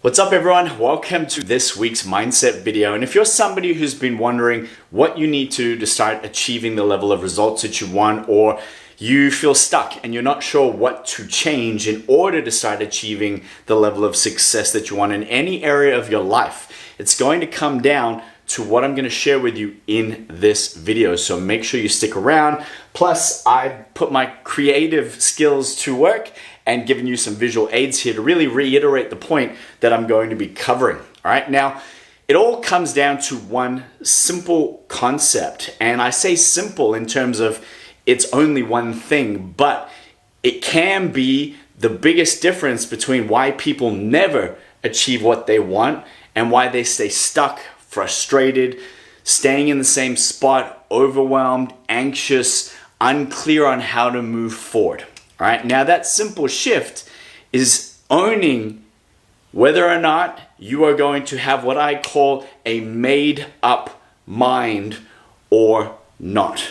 What's up everyone? Welcome to this week's mindset video. And if you're somebody who's been wondering what you need to start achieving the level of results that you want, or you feel stuck and you're not sure what to change in order to start achieving the level of success that you want in any area of your life, it's going to come down to what I'm going to share with you in this video. So make sure you stick around. Plus, I put my creative skills to work and giving you some visual aids here to really reiterate the point that I'm going to be covering. All right, now it all comes down to one simple concept, and I say simple in terms of it's only one thing, but it can be the biggest difference between why people never achieve what they want and why they stay stuck, frustrated, staying in the same spot, overwhelmed, anxious, unclear on how to move forward. All right, now that simple shift is owning whether or not you are going to have what I call a made up mind or not.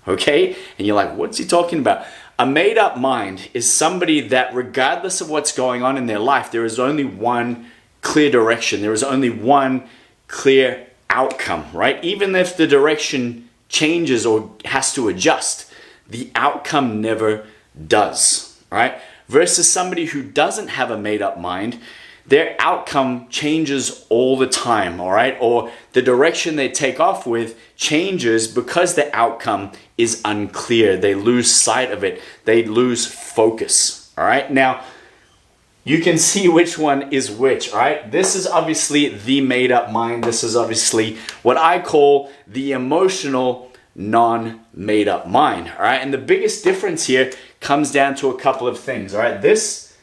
Okay? And you're like, what's he talking about? A made up mind is somebody that regardless of what's going on in their life, there is only one clear direction. There is only one clear outcome, right? Even if the direction changes or has to adjust, the outcome never does, right? Versus somebody who doesn't have a made up mind, their outcome changes all the time, all right? Or the direction they take off with changes because the outcome is unclear. They lose sight of it. They lose focus, all right? Now, you can see which one is which, all right? This is obviously the made up mind. This is obviously what I call the emotional non-made up mind, all right? And the biggest difference here comes down to a couple of things, all right? This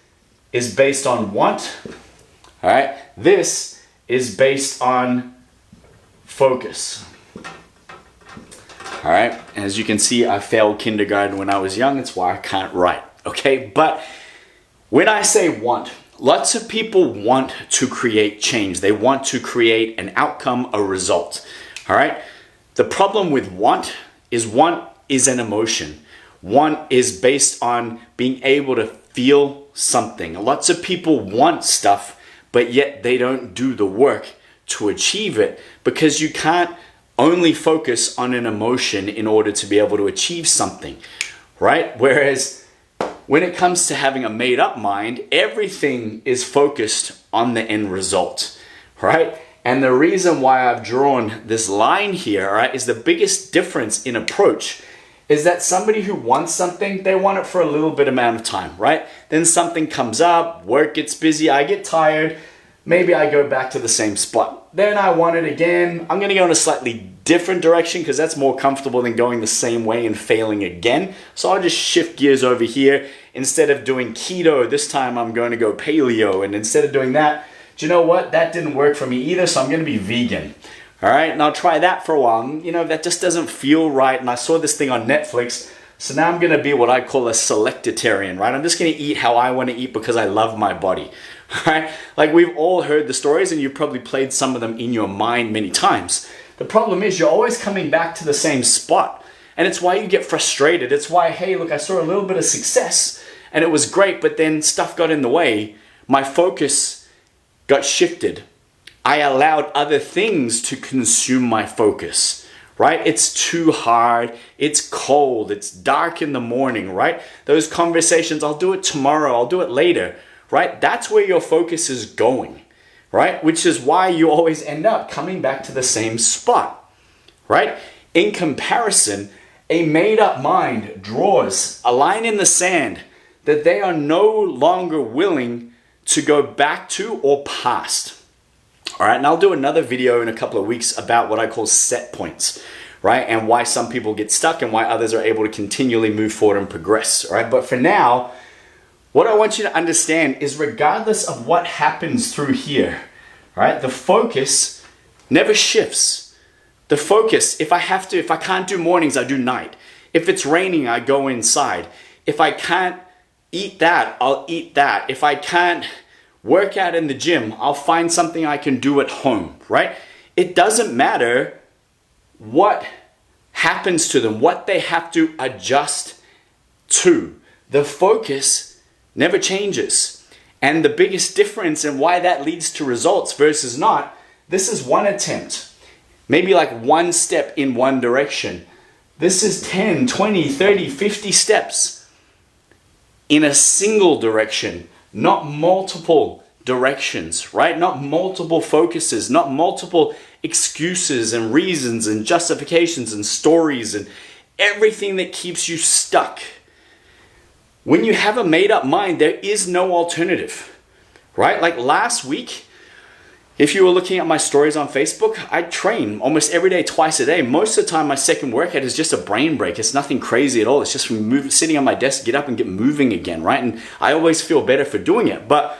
is based on want, all right? This is based on focus, all right? As you can see, I failed kindergarten when I was young. It's why I can't write, okay? But when I say want, lots of people want to create change. They want to create an outcome, a result, all right? The problem with want is an emotion. Want is based on being able to feel something. Lots of people want stuff, but yet they don't do the work to achieve it because you can't only focus on an emotion in order to be able to achieve something, right? Whereas when it comes to having a made up mind, everything is focused on the end result, right? And the reason why I've drawn this line here, all right, is the biggest difference in approach is that somebody who wants something, they want it for a little bit amount of time, right? Then something comes up, work gets busy, I get tired, maybe I go back to the same spot. Then I want it again. I'm gonna go in a slightly different direction because that's more comfortable than going the same way and failing again. So I'll just shift gears over here. Instead of doing keto, this time I'm going to go paleo. And instead of doing that, do you know what? That didn't work for me either, so I'm going to be vegan. All right, and I'll try that for a while. You know, that just doesn't feel right. And I saw this thing on Netflix, so now I'm going to be what I call a selectitarian, right? I'm just going to eat how I want to eat because I love my body, all right? Like we've all heard the stories and you've probably played some of them in your mind many times. The problem is you're always coming back to the same spot. And it's why you get frustrated. It's why, hey, look, I saw a little bit of success and it was great, but then stuff got in the way. My focus got shifted. I allowed other things to consume my focus, right? It's too hard. It's cold. It's dark in the morning, right? Those conversations, I'll do it tomorrow. I'll do it later, right? That's where your focus is going, right? Which is why you always end up coming back to the same spot, right? In comparison, a made up mind draws a line in the sand that they are no longer willing to go back to or past. All right, and I'll do another video in a couple of weeks about what I call set points, right? And why some people get stuck and why others are able to continually move forward and progress, all right? But for now, what I want you to understand is regardless of what happens through here, all right, the focus never shifts. The focus, if I can't do mornings, I do night. If it's raining, I go inside. If I can't eat that, I'll eat that. If I can't work out in the gym, I'll find something I can do at home, right? It doesn't matter what happens to them, what they have to adjust to. The focus never changes. And the biggest difference and why that leads to results versus not, this is one attempt. Maybe like one step in one direction. This is 10, 20, 30, 50 steps in a single direction, not multiple directions, right? Not multiple focuses, not multiple excuses and reasons and justifications and stories and everything that keeps you stuck. When you have a made up mind, there is no alternative, right? Like last week, if you were looking at my stories on Facebook, I train almost every day, twice a day. Most of the time, my second workout is just a brain break. It's nothing crazy at all. It's just from sitting on my desk, get up and get moving again, right? And I always feel better for doing it. But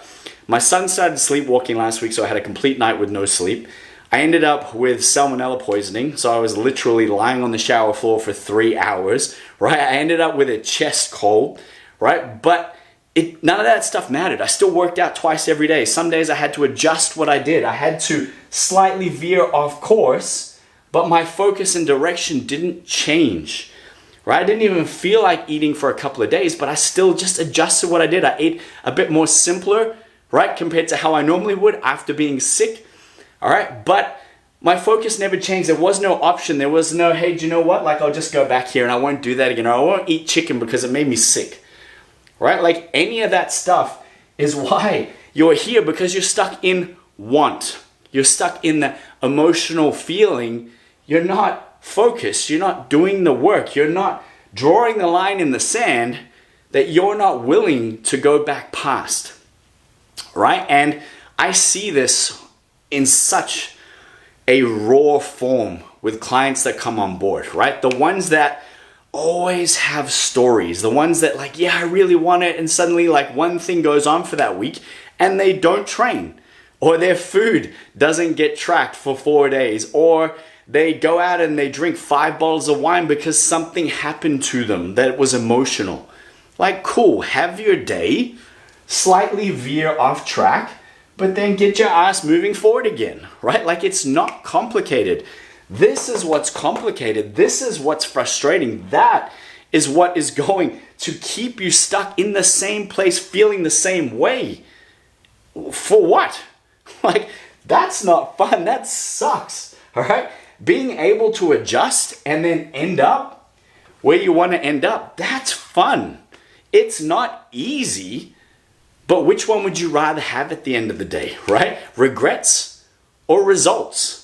my son started sleepwalking last week, so I had a complete night with no sleep. I ended up with salmonella poisoning, so I was literally lying on the shower floor for 3 hours, right? I ended up with a chest cold, right? But none of that stuff mattered. I still worked out twice every day. Some days I had to adjust what I did. I had to slightly veer off course, but my focus and direction didn't change, right? I didn't even feel like eating for a couple of days, but I still just adjusted what I did. I ate a bit more simpler, right? Compared to how I normally would after being sick, all right? But my focus never changed. There was no option. There was no, hey, do you know what? Like, I'll just go back here and I won't do that again. Or I won't eat chicken because it made me sick. Right? Like any of that stuff is why you're here, because you're stuck in want. You're stuck in the emotional feeling. You're not focused. You're not doing the work. You're not drawing the line in the sand that you're not willing to go back past. Right? And I see this in such a raw form with clients that come on board, right? The ones that always have stories, the ones that like, yeah, I really want it, and suddenly like one thing goes on for that week and they don't train, or their food doesn't get tracked for 4 days, or they go out and they drink 5 bottles of wine because something happened to them that was emotional. Like, cool, have your day, slightly veer off track, but then get your ass moving forward again, right? Like, it's not complicated. This is what's complicated. This is what's frustrating. That is what is going to keep you stuck in the same place, feeling the same way. For what? Like, that's not fun. That sucks. All right? Being able to adjust and then end up where you want to end up, that's fun. It's not easy, but which one would you rather have at the end of the day, right? Regrets or results?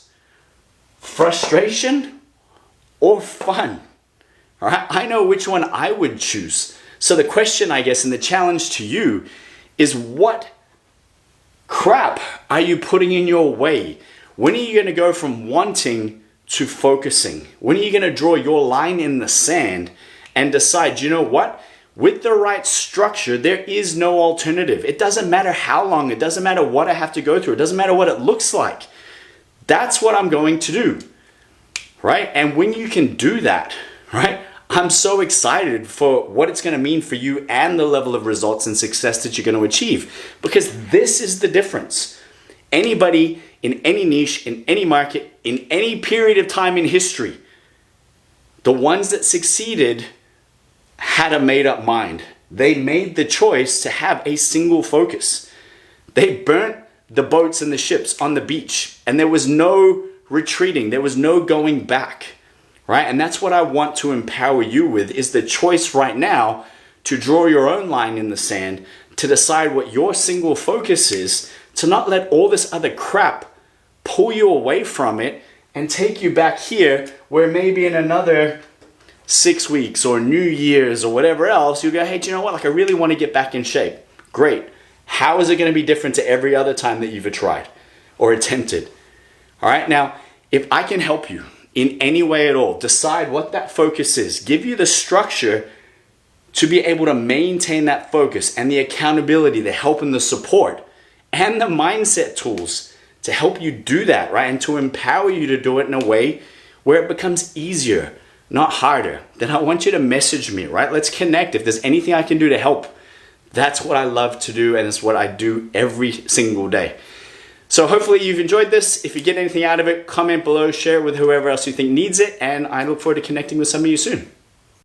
Frustration or fun? All right? I know which one I would choose. So the question, I guess, and the challenge to you is, what crap are you putting in your way? When are you going to go from wanting to focusing? When are you going to draw your line in the sand and decide, you know what? With the right structure, there is no alternative. It doesn't matter how long. It doesn't matter what I have to go through. It doesn't matter what it looks like. That's what I'm going to do, right? And when you can do that, right, I'm so excited for what it's going to mean for you and the level of results and success that you're going to achieve, because this is the difference. Anybody in any niche, in any market, in any period of time in history, the ones that succeeded had a made-up mind. They made the choice to have a single focus. They burnt the boats and the ships on the beach, and there was no retreating. There was no going back, right? And that's what I want to empower you with, is the choice right now to draw your own line in the sand, to decide what your single focus is, to not let all this other crap pull you away from it and take you back here, where maybe in another 6 weeks or New Year's or whatever else, you go, hey, do you know what? Like, I really want to get back in shape. Great. How is it going to be different to every other time that you've tried or attempted? All right. Now, if I can help you in any way at all, decide what that focus is, give you the structure to be able to maintain that focus and the accountability, the help and the support and the mindset tools to help you do that, right? And to empower you to do it in a way where it becomes easier, not harder, then I want you to message me, right? Let's connect. If there's anything I can do to help, that's what I love to do, and it's what I do every single day. So hopefully you've enjoyed this. If you get anything out of it, comment below, share it with whoever else you think needs it, and I look forward to connecting with some of you soon.